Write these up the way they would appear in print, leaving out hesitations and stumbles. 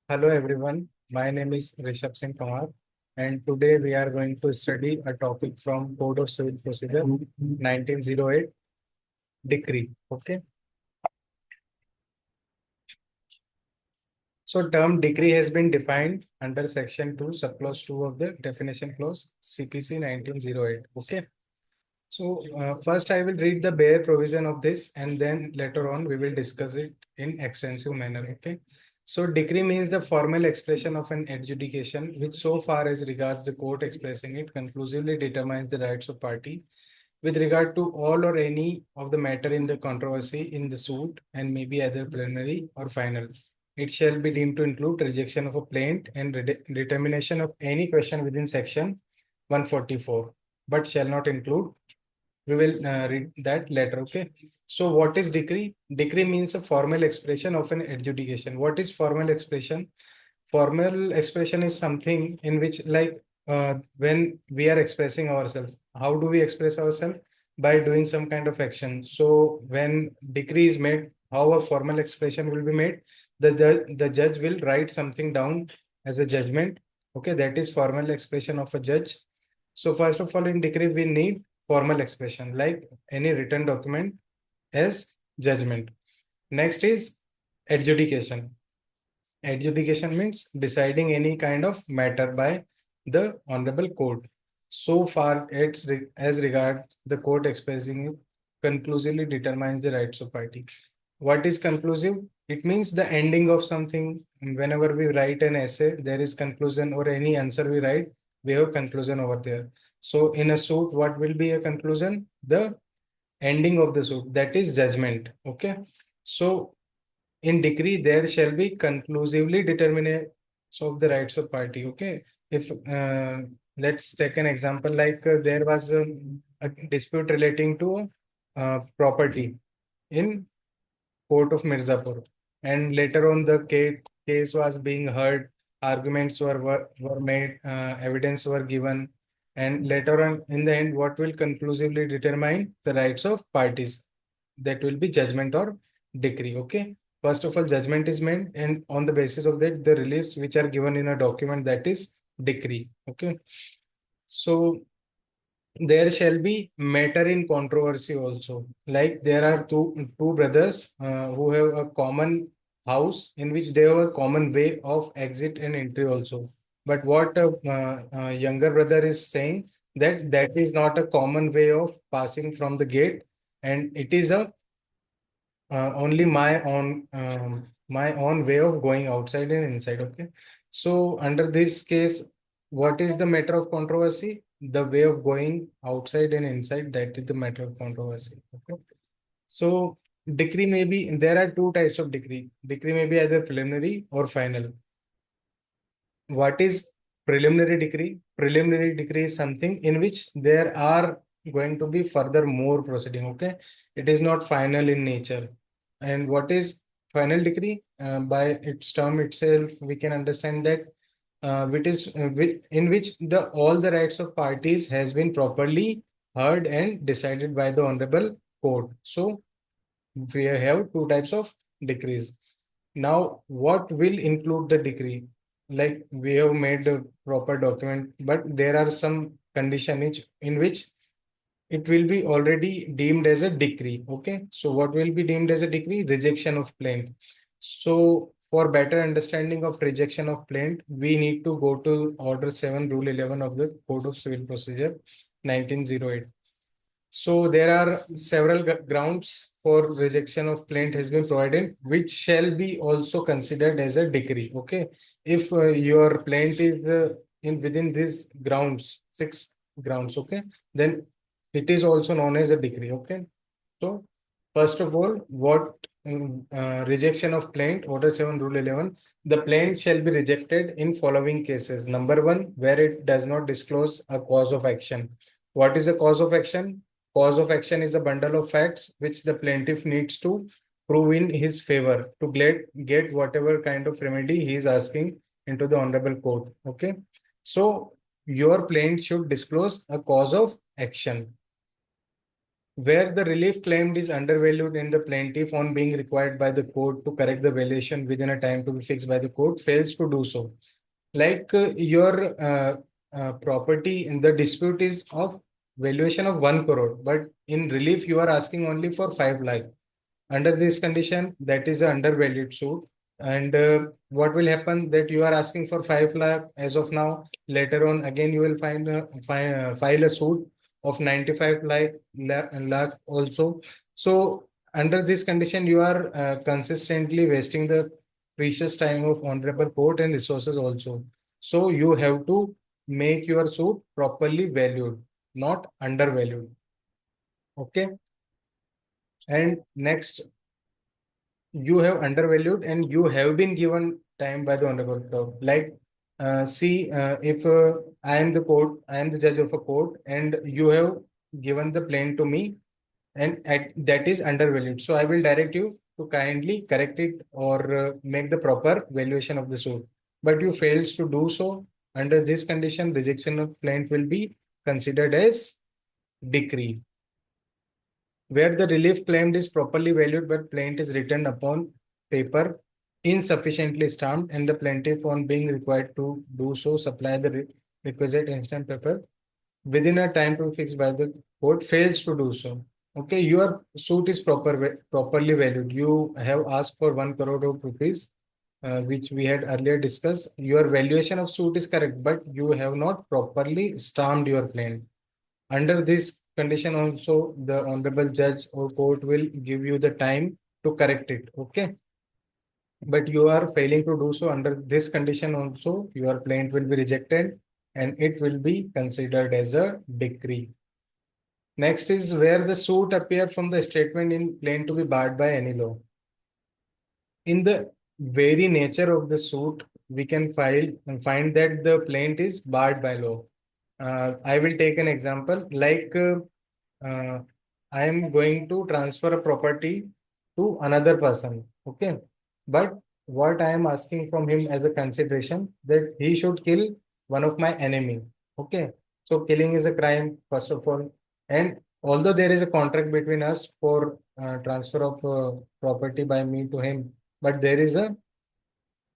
Hello everyone, my name is Rishabh Singh Kumar and today we are going to study a topic from Code of Civil Procedure 1908 decree. Okay, so term decree has been defined under section 2 subclause 2 of the definition clause CPC 1908. Okay, so first I will read the bare provision of this and then later on we will discuss it in extensive manner. Okay. So decree means the formal expression of an adjudication which so far as regards the court expressing it conclusively determines the rights of party with regard to all or any of the matter in the controversy in the suit and may be either preliminary or final. It shall be deemed to include rejection of a plaint and determination of any question within section 144 but shall not include. We will read that later. Okay. So what is decree? Decree means a formal expression of an adjudication. What is formal expression? Formal expression is something in which when we are expressing ourselves, how do we express ourselves? By doing some kind of action. So when decree is made, how a formal expression will be made? The judge will write something down as a judgment. Okay, that is formal expression of a judge. So first of all, in decree, we need formal expression like any written document as judgment. Next is adjudication. Adjudication means deciding any kind of matter by the honorable court. So far, as regards the court expressing it conclusively determines the rights of party. What is conclusive? It means the ending of something. Whenever we write an essay, there is conclusion, or any answer we write, we have conclusion over there. So in a suit, what will be a conclusion? The ending of the suit, that is judgment. Okay. So in decree there shall be conclusively determinate of the rights of party. Okay, if let's take an example like there was a dispute relating to property in court of Mirzapur, and later on the case was being heard, arguments were made, evidence were given, and later on in the end what will conclusively determine the rights of parties? That will be judgment or decree. Okay, first of all judgment is made and on the basis of that the reliefs which are given in a document, that is decree. Okay, so there shall be matter in controversy also. Like there are two brothers who have a common house in which they have a common way of exit and entry also. But what younger brother is saying, that that is not a common way of passing from the gate, and it is a only my own way of going outside and inside. Okay, so under this case, what is the matter of controversy? The way of going outside and inside, that is the matter of controversy. Okay, so decree may be, there are two types of decree. Decree may be either preliminary or final. What is preliminary decree? Preliminary decree is something in which there are going to be further more proceeding. Okay, it is not final in nature. And what is final decree? By its term itself, we can understand that in which the all the rights of parties has been properly heard and decided by the honorable court. So we have two types of decrees. Now, what will include the decree? Like we have made a proper document, but there are some conditions in which it will be already deemed as a decree. Okay, so what will be deemed as a decree? Rejection of plaint. So for better understanding of rejection of plaint, we need to go to Order 7, Rule 11 of the Code of Civil Procedure 1908. So there are several grounds for rejection of plaint has been provided, which shall be also considered as a decree. Okay, if your plaint is in within these grounds, 6 grounds. Okay, then it is also known as a decree. Okay, so first of all, what rejection of plaint, Order 7, Rule 11, the plaint shall be rejected in following cases. Number one, where it does not disclose a cause of action. What is the cause of action? Cause of action is a bundle of facts which the plaintiff needs to prove in his favor to get whatever kind of remedy he is asking into the honorable court. Okay. So your plaint should disclose a cause of action. where the relief claimed is undervalued and the plaintiff, on being required by the court to correct the valuation within a time to be fixed by the court, fails to do so. Like your property in the dispute is of valuation of 1 crore, but in relief you are asking only for 5 lakh. Under this condition, that is a undervalued suit. And what will happen that you are asking for 5 lakh as of now. Later on, again, you will file a suit of 95 lakh also. So under this condition, you are consistently wasting the precious time of honorable court and resources also. So you have to make your suit properly valued, not undervalued. Okay. And next, you have undervalued and you have been given time by the honorable court. Like, see, if I am the court, I am the judge of a court, and you have given the plaint to me, and that is undervalued. So I will direct you to kindly correct it or make the proper valuation of the suit. But you fails to do so. Under this condition, rejection of plaint will be considered as decree. Where the relief claimed is properly valued but plaint is written upon paper insufficiently stamped and the plaintiff, on being required to do so, supply the requisite instant paper within a time to be fixed by the court, fails to do so. Okay, your suit is properly valued. You have asked for 1 crore of rupees, which we had earlier discussed. Your valuation of suit is correct, but you have not properly stamped your claim. Under this condition also, the honorable judge or court will give you the time to correct it. Okay. But you are failing to do so. Under this condition also, your plaint will be rejected and it will be considered as a decree. Next is where the suit appear from the statement in plaint to be barred by any law. In the very nature of the suit, we can find that the plaint is barred by law. I will take an example like I am going to transfer a property to another person. Okay. But what I am asking from him as a consideration that he should kill one of my enemy. Okay. So killing is a crime, first of all. And although there is a contract between us for transfer of property by me to him, but there is a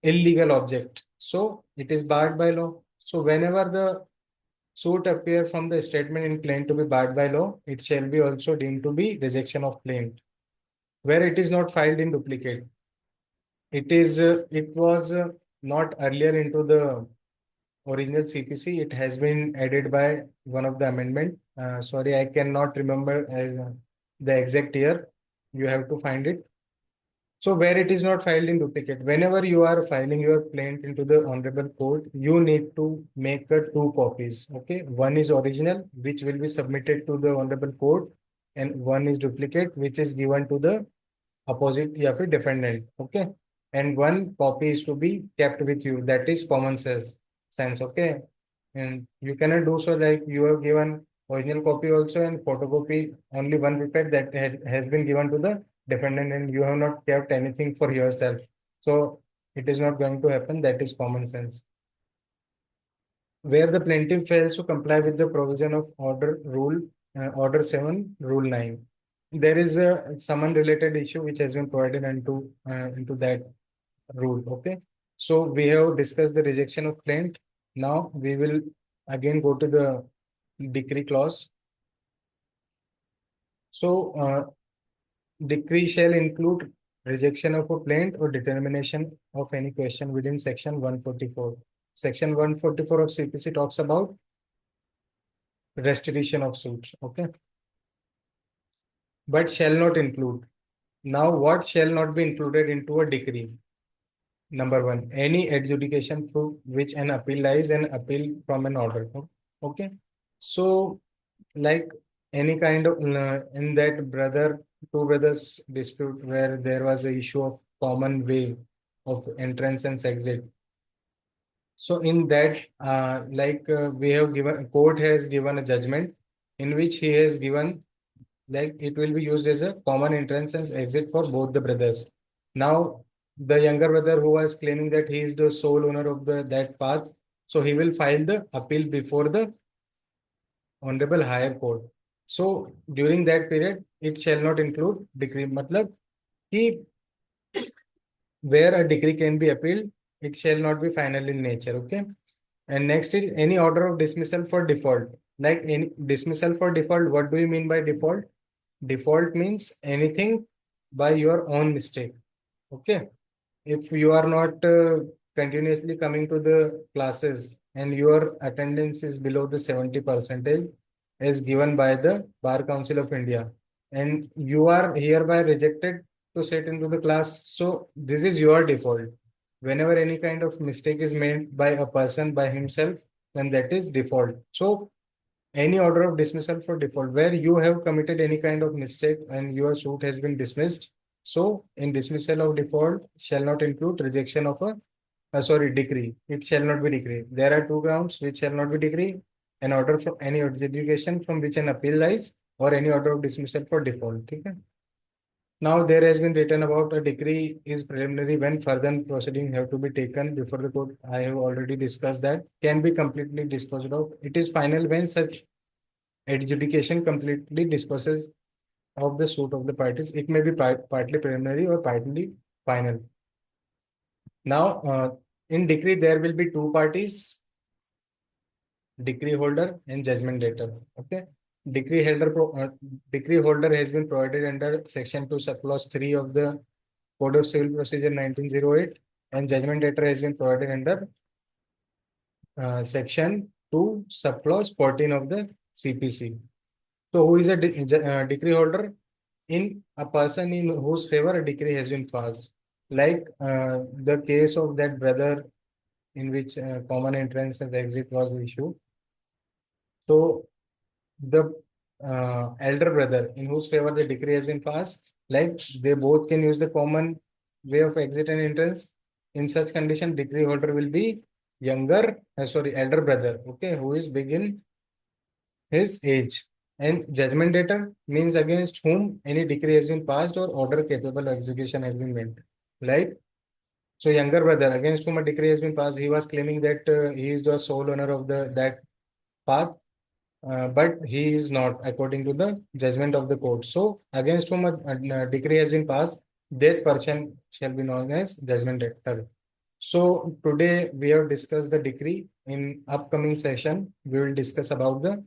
illegal object. So it is barred by law. So whenever the suit appear from the statement in plaint to be barred by law, it shall be also deemed to be rejection of plaint, where it is not filed in duplicate. It was not earlier into the original CPC. It has been added by one of the amendment. Sorry, I cannot remember the exact year. You have to find it. So where it is not filed in duplicate, whenever you are filing your plaint into the honorable court, you need to make two copies. Okay, one is original, which will be submitted to the honorable court, and one is duplicate, which is given to the opposite defendant. Okay, and one copy is to be kept with you. That is common sense. Okay, and you cannot do so like you have given original copy also and photocopy only one prepared that has been given to the defendant and you have not kept anything for yourself. So it is not going to happen. That is common sense. Where the plaintiff fails to comply with the provision of order 7, rule 9. There is a summon related issue which has been provided into that rule. Okay. So we have discussed the rejection of plaint. Now we will again go to the decree clause. So decree shall include rejection of a plaint or determination of any question within section 144. Section 144 of CPC talks about restitution of suits. Okay. But shall not include. Now what shall not be included into a decree? Number one, any adjudication through which an appeal lies and appeal from an order. Okay. So like any kind of in that two brothers dispute where there was a issue of common way of entrance and exit. So in that, we have given, court has given a judgment in which he has given like it will be used as a common entrance and exit for both the brothers. Now the younger brother who was claiming that he is the sole owner of that path, so he will file the appeal before the honorable higher court. So during that period, it shall not include decree. मतलब कि where a decree can be appealed, it shall not be final in nature. Okay. And next is any order of dismissal for default. Like any dismissal for default, what do you mean by default? Default means anything by your own mistake. Okay. If you are not continuously coming to the classes and your attendance is below the 70 percentage as given by the Bar Council of India, and you are hereby rejected to sit into the class, so this is your default. Whenever any kind of mistake is made by a person by himself, then that is default. So any order of dismissal for default where you have committed any kind of mistake and your suit has been dismissed. So in dismissal of default shall not include rejection of a sorry, decree. It shall not be decree. There are two grounds which shall not be decree: an order from any adjudication from which an appeal lies, or any order of dismissal for default. Okay. Now there has been written about a decree is preliminary when further proceeding have to be taken before the court. I have already discussed that can be completely disposed of. It is final when such adjudication completely disposes of the suit of the parties. It may be partly preliminary or partly final. Now, in decree, there will be two parties: decree holder and judgment debtor. Okay. Decree holder has been provided under Section 2, Subclause 3 of the Code of Civil Procedure 1908, and judgment debtor has been provided under Section 2, Subclause 14 of the CPC. So, who is a decree holder? In a person in whose favor a decree has been passed, like the case of that brother in which common entrance and exit was issued. So the elder brother in whose favor the decree has been passed, like they both can use the common way of exit and entrance. In such condition, decree holder will be elder brother, okay, who is big in his age. And judgment debtor means against whom any decree has been passed or order capable of execution has been made. Like, so younger brother against whom a decree has been passed, he was claiming that he is the sole owner of the that path, but he is not according to the judgment of the court. So against whom a decree has been passed, that person shall be known as judgment debtor. So today we have discussed the decree. In upcoming session, we will discuss about the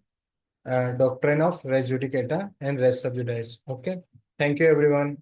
doctrine of res judicata and res subjudice. Okay. Thank you, everyone.